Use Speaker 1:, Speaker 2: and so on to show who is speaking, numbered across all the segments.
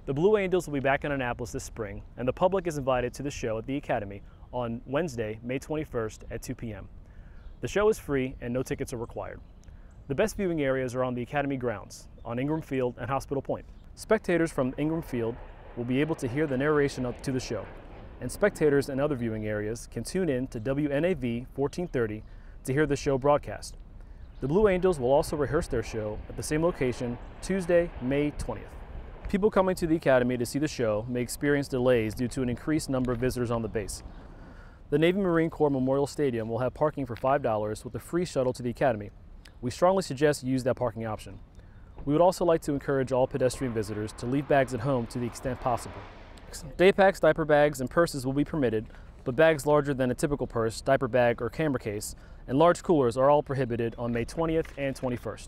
Speaker 1: The Blue Angels will be back in Annapolis this spring, and the public is invited to the show at the Academy on Wednesday, May 21st at 2 p.m. The show is free and no tickets are required. The best viewing areas are on the Academy grounds, on Ingram Field and Hospital Point. Spectators from Ingram Field will be able to hear the narration to the show, and spectators in other viewing areas can tune in to WNAV 1430 to hear the show broadcast. The Blue Angels will also rehearse their show at the same location Tuesday, May 20th. People coming to the Academy to see the show may experience delays due to an increased number of visitors on the base. The Navy Marine Corps Memorial Stadium will have parking for $5 with a free shuttle to the Academy. We strongly suggest you use that parking option. We would also like to encourage all pedestrian visitors to leave bags at home to the extent possible. Day packs, diaper bags, and purses will be permitted, but bags larger than a typical purse, diaper bag, or camera case, and large coolers are all prohibited on May 20th and 21st.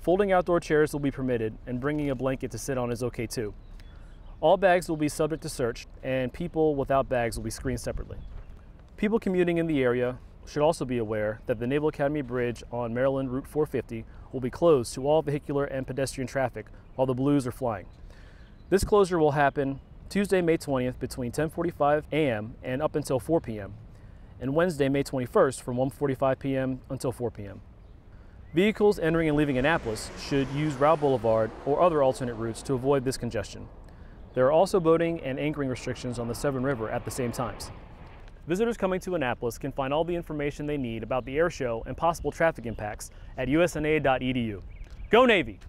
Speaker 1: Folding outdoor chairs will be permitted, and bringing a blanket to sit on is okay too. All bags will be subject to search, and people without bags will be screened separately. People commuting in the area should also be aware that the Naval Academy Bridge on Maryland Route 450 will be closed to all vehicular and pedestrian traffic while the Blues are flying. This closure will happen Tuesday, May 20th between 10:45 a.m. and up until 4 p.m., and Wednesday, May 21st from 1:45 p.m. until 4 p.m. Vehicles entering and leaving Annapolis should use Route Boulevard or other alternate routes to avoid this congestion. There are also boating and anchoring restrictions on the Severn River at the same times. Visitors coming to Annapolis can find all the information they need about the air show and possible traffic impacts at usna.edu. Go Navy!